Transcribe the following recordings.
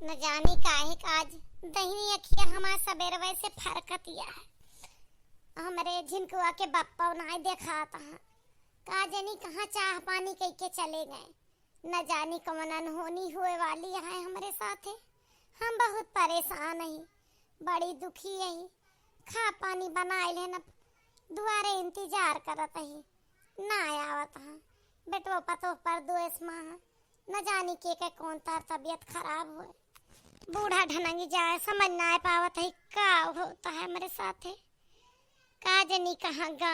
न जाने काहे काज दहिनी अखिया हमार सबेरवे से फरकतिया है। हमरे झिनकुआ के बप्पा नहीं देखाता है। का जानी कहाँ चाह पानी कई के चले गए। न जानी कौन अनहोनी हुए वाली है हमारे साथे। हम बहुत परेशान हैं, बड़ी दुखी है। खा पानी बनाए ले न दुआरे इंतजार करत है, ना आवत है। बेटो पतो पर दोस माँ न जानी के कौन तार तबीयत खराब हुए। बूढ़ा ढनंगी जाए समझ ना पावत है का होता है मेरे साथ है। का जनी कहाँ गा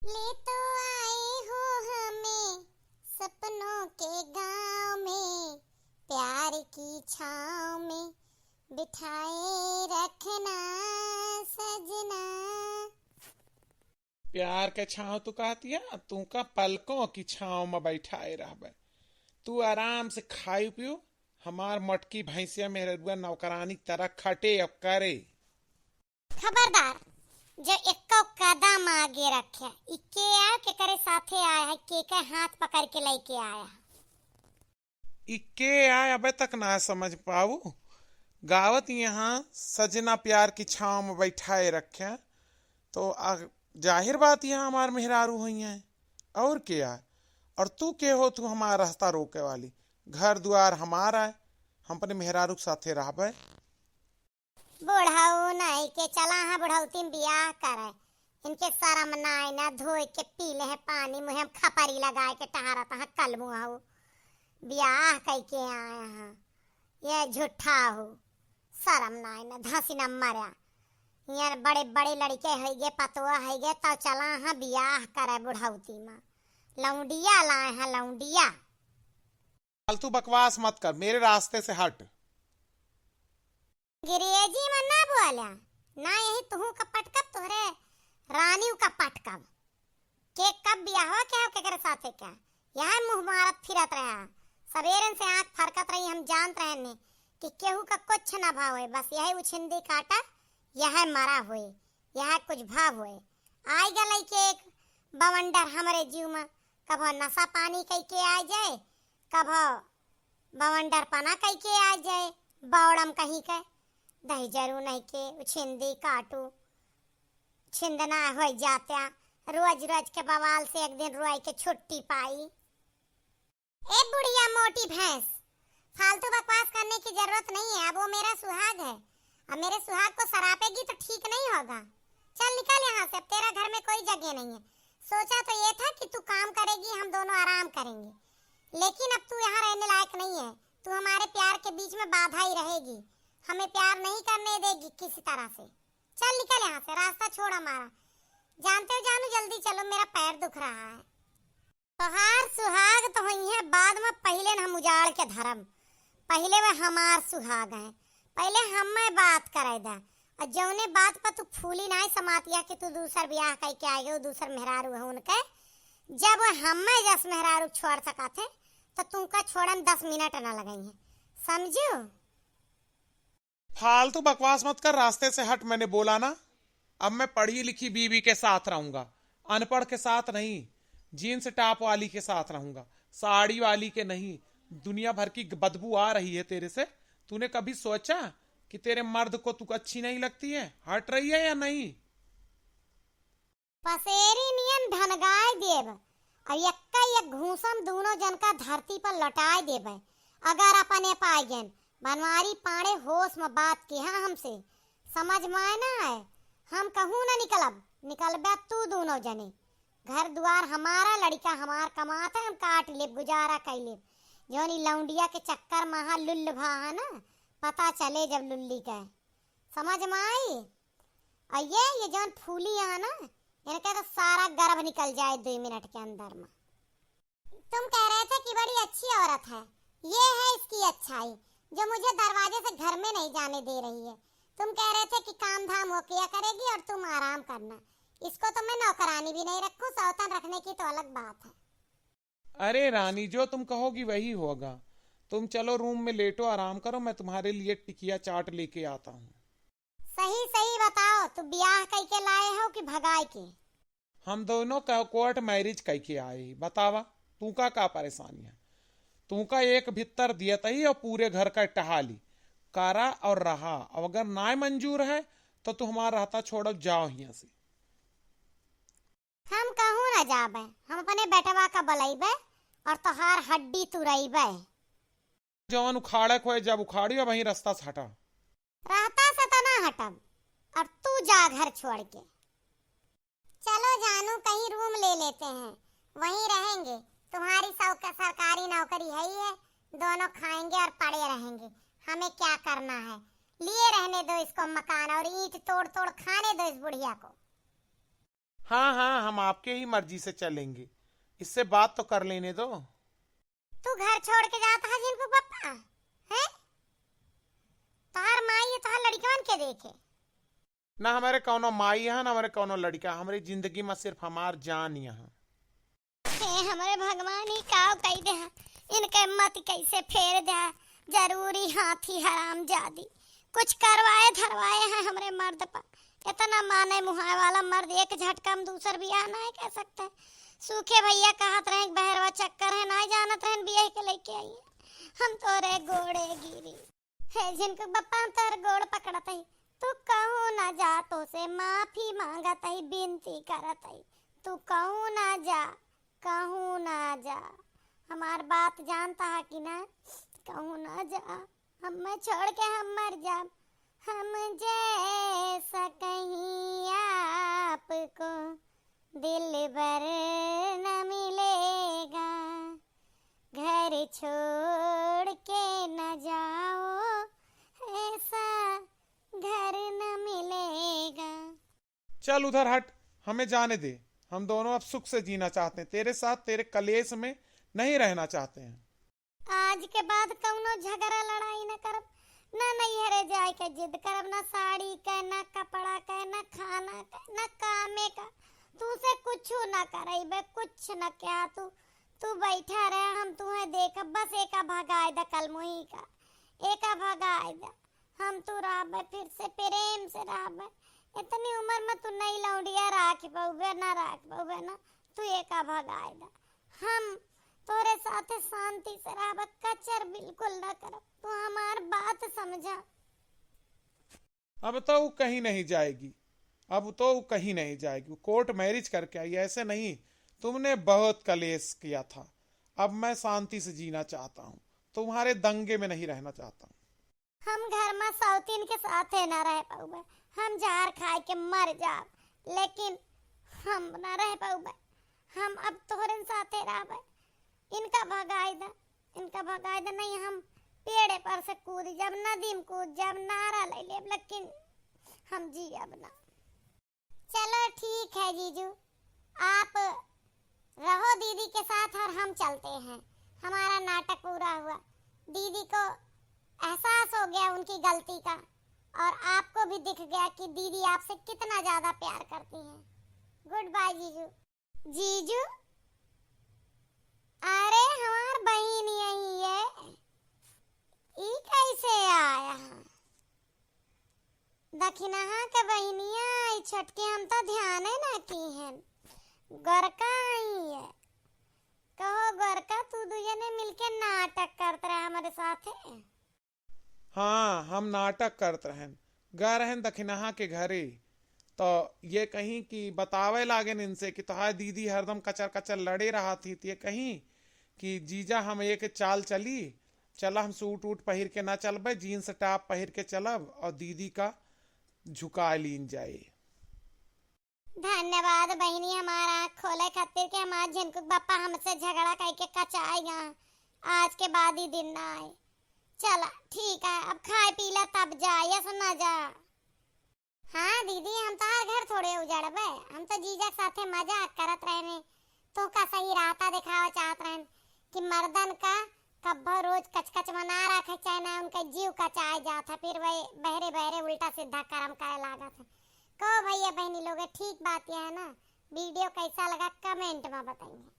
ले तो आए हो हमें सपनों के गांव में, प्यार की छाँव में बिठाए रखना सजना। प्यार के छाँव तू कहती है, तू का पलकों की छाँव में बैठाए रहबे। तू आराम से खाई पियो, हमार मटकी भैंसिया मेहरुआ नौकरानी तरह खटे अब करे। खबरदार जो एक कदम आगे रखे इके आ के करे साथे आया है के हाथ पकड़ के लेके आया। इके आए अबे तक ना समझ पाऊ। गावत यहाँ सजना प्यार की छाँव में बैठाए रखे तो जाहिर बात यहाँ हमार मेहरारू हुई है और क्या। और तू के हो, तू हमारा रास्ता रोके वाली। घर द्वार हमारा है, हम अपने मेहरारू के साथे रहबे। बुढ़ाऊ नहीं के चला है बुढ़ौती बियाह करे, इनके शर्म नाय ना धोए के पी ले है पानी मुँह हम खपरी लगाए के टहरता है। कल मुँह बियाह कई के आया है, ये झूठा हो शर्म नाय ना धसी न मरा। यार बड़े बड़े लड़के है गे पतवा है गे तो चला है बियाह करे बुढ़ौती में। लौंडिया लाए हैं लौंडिया। फालतू बकवास मत कर, मेरे रास्ते से हट। अंग्रेजी में ना बोला ना, यही तुहू का पटकब तोहरे रानियों का पटकब के कब बियाह हो क्या के करे साथे क्या यहाँ मुंह मारत फिरत रहा। सवेरन से आंख फरकत रही, हम जानत रहे ने कि केहू का कुछ ना भाव है, बस यही उछिंदी काटा यह मरा हुए यह कुछ भाव हुए। आई गई के एक बवंडर हमारे जीव में, कभो नशा पानी कई के आ जाए, कभो बवंडर पना कई के आ जाए, बौड़म कहीं के दही जरू नहीं के उछिंदी काटू छिंदना हो जाता। रोज रोज के बवाल से एक दिन रोई के छुट्टी पाई। ए बुढ़िया मोटी भैंस, फालतू बकवास करने की जरूरत नहीं है। अब वो मेरा सुहाग है, अब मेरे सुहाग को सरापेगी तो ठीक नहीं होगा। चल निकल यहाँ से, अब तेरा घर में कोई जगह नहीं है। सोचा तो ये था कि तू काम करेगी हम दोनों आराम करेंगे, लेकिन अब तू यहाँ रहने लायक नहीं है। तू हमारे प्यार के बीच में बाधा ही रहेगी, हमें प्यार नहीं करने देगी किसी तरह से। चल निकल यहाँ से, रास्ता छोड़ हमारा। जानते हो जानू जल्दी चलो, मेरा पैर दुख रहा है। तोहार सुहाग तो हुई है बाद में, पहले हम उजाड़ के धर्म, पहले वह हमार सुहाग है। पहले हमें बात करे दा, और जौने बात पर तू फूली नहीं समातिया कि तू दूसर ब्याह कई के आएगे, दूसर मेहरारू है उनके। जब वह हमें जस मेहरारू छोड़ सका थे तो तुमका छोड़न 10 मिनट न लगई है, समझो। फालतू बकवास मत कर, रास्ते से हट, मैंने बोला ना। अब मैं पढ़ी लिखी बीवी के साथ रहूंगा, अनपढ़ के साथ नहीं। जीन्स टॉप वाली के साथ रहूंगा, साड़ी वाली के नहीं। दुनिया भर की बदबू आ रही है तेरे से। तूने कभी सोचा कि तेरे मर्द को तू अच्छी नहीं लगती है? हट रही है या नहीं? पसेरी नियन धनगाय देव और यक्का एक घूसम दोनों जन का धरती पर लौटाए देवे अगर अपने पाए गए। बनवारी पाड़े होश में बात की है हमसे, समझ में आए ना है। हम कहूँ ना निकलबे तू दोनों जने। घर द्वार हमारा, लड़का हमार कमाता है, हम काट ले गुजारा कर ले। जोनी लौंडिया के चक्कर महा लुल्ल भा है ना, पता चले जब लुल्ली का समझ में आई। और ये जोन फूली है ना, इनका तो सारा गर्भ निकल जाए 2 मिनट के अंदर में। तुम कह रहे थे कि बड़ी अच्छी औरत है, ये है इसकी अच्छाई जो मुझे दरवाजे से घर में नहीं जाने दे रही है। तुम कह रहे थे कि काम धाम हो किया करेगी और तुम आराम करना। इसको तो मैं नौकरानी भी नहीं रखूं, सौतन रखने की तो अलग बात है। अरे रानी, जो तुम कहोगी वही होगा। तुम चलो रूम में लेटो, आराम करो, मैं तुम्हारे लिए टिकिया चाट लेके आता हूँ। सही सही बताओ, तू ब्याह कई के लाए हो कि भगाए के? हम दोनों कोर्ट मैरिज कई के आए। बतावा तू का परेशानी है? तू का एक भित्तर दिया तही और पूरे घर का टहाली कारा और रहा। अब अगर ना मंजूर है तो तू हमारा रहता छोड़ जाओ यहाँ से। हम कहूँ ना जाबे, हम अपने बेटवा का बलैबे और तोहार हड्डी तुरैबे। जवान उखाड़े खोए जब उखाड़ी और वहीं रास्ता से हटा। रहता से तो ना हटब, और तू जा घर छोड़ के। चलो जानू कहीं रूम ले लेते हैं, वहीं रहेंगे। तुम्हारी सरकारी नौकरी है ही है, दोनों खाएंगे और पड़े रहेंगे। हमें क्या करना है, लिए रहने दो इसको मकान और ईंट तोड़ तोड़ खाने दो इस बुढ़िया को। हाँ हाँ, हम आपके ही मर्जी से चलेंगे, इससे बात तो कर लेने दो। तू घर छोड़ के जाता है जिनको पप्पा है? तोहार माई तोहार लड़कियों के देखे ना हमारे कौनो माई है ना हमारे कौनो लड़का, हमारी जिंदगी में सिर्फ हमार जान यहाँ। हमारे भगवान ही काव कही दे, इनके मत कैसे फेर दे। जरूरी हाथी हराम जादी कुछ करवाए धरवाए हैं हमारे मर्द पर। इतना माने मुहाए वाला मर्द एक झटका में दूसर बियाह ना कह सकते। सूखे भैया कहत रहे बहरवा चक्कर है, ना जानत रहे बियाह के लेके आई। हम तोरे गोड़े गिरी है जिनको बप्पा, हम तोरे गोड़ पकड़त ही। तू कहूँ ना जा, तो से माफी मांगत ही, विनती करत ही। तू कहूँ ना जा, कहूँ ना जा, हमार बात जानता है कि ना? कहूँ ना जा, हम छोड़ के हम मर जा। हम जैसा कहीं आपको दिल भर न मिलेगा, घर छोड़ के न जाओ, ऐसा घर न मिलेगा। चल उधर हट, हमें जाने दे। हम दोनों अब सुख से जीना चाहते हैं, तेरे साथ तेरे कलेश में नहीं रहना चाहते हैं। आज के बाद कौनो झगड़ा लड़ाई न करब, ना नैहरे जाए के जिद करब, ना साड़ी का, ना कपड़ा का, ना खाना का, ना कामे का। तू से कुछ न करैबे, कुछ न क्या। तू बैठा रहे, हम तुम्हें देखब, बस एका भगाए द कल मुही का, एका भगाए द। हम तू रहबे, फिर से प्रेम से रहबे। इतनी उम्र में तू नहीं लौंडिया राख पौबे, ना राख पौबे ना। तू एका भगाए द, हम तोरे साथे शांति से रहब, कचर बिल्कुल न करब। तू हमार बात समझा। अब तो वो कहीं नहीं जाएगी, अब तो वो कहीं नहीं जाएगी। कोर्ट मैरिज करके आई, ऐसे नहीं। तुमने बहुत कलेश किया था, अब मैं शांति से जीना चाहता हूँ, तुम्हारे दंगे में नहीं रहना चाहता हूँ। हम घर में सौतीन के साथे न रह पाऊबे, हम जहर खाए के मर जाब, लेकिन हम न रह पाऊबे। हम अब तोहरे साथे रहबे। इनका भगाई दा, इनका भगाई दा। नहीं हम पेड़े पर से कूद जब, नदी में कूद जब, नारा ले लेब, लेकिन हम जी अब ना। चलो ठीक है जीजू, आप रहो दीदी के साथ और हम चलते हैं। हमारा नाटक पूरा हुआ, दीदी को एहसास हो गया उनकी गलती का, और आपको भी दिख गया कि दीदी आपसे कितना ज्यादा प्यार करती हैं। गुड बाय जीजू। जीजू, अरे हमार बहन यही है, ई कैसे आया? दखिनहा के बहनिया आई छटके, हम तो ध्यान है ना की हैं। गोरका आई है, कहो गोरका तू दुजने मिलके नाटक करते रहे हमारे साथ है। हाँ, हम नाटक करते रहन, गए रहन दखिनहा के घरे, तो ये कहीं कि बतावे लागे इनसे कि तुम्हारी दीदी हरदम कचर कचर लड़े रहा थी। तो ये कहीं कि जीजा हम एक चाल चली, चला हम सूट वूट पहिर के ना चलबे, जीन्स टॉप पहिर के चलब और दीदी का झुका लीन जाए। धन्यवाद बहनी, हमारा आँख खोले खातिर के हमार झिनकुक बापा हमसे झगड़ा करके कचाएगा, आज के बाद ही दिन ना आए। चला ठीक है, अब खाए पीला तब जा, या सुना जा। हाँ दीदी, हम तो हर घर थोड़े उजड़बे, हम तो जीजा के साथे मजाक करत रहने, तो का सही राता दिखावा चाहत रहन कि मर्दन का कब्बो रोज कचकच मना रखे, चाहे ना उनका जीव कचाए जाता, फिर वही बहरे बहरे उल्टा सीधा कर्म करे लागत है। कहो भैया बहनी लोग, ठीक बात यह है ना। वीडियो कैसा लगा कमेंट में बताइए।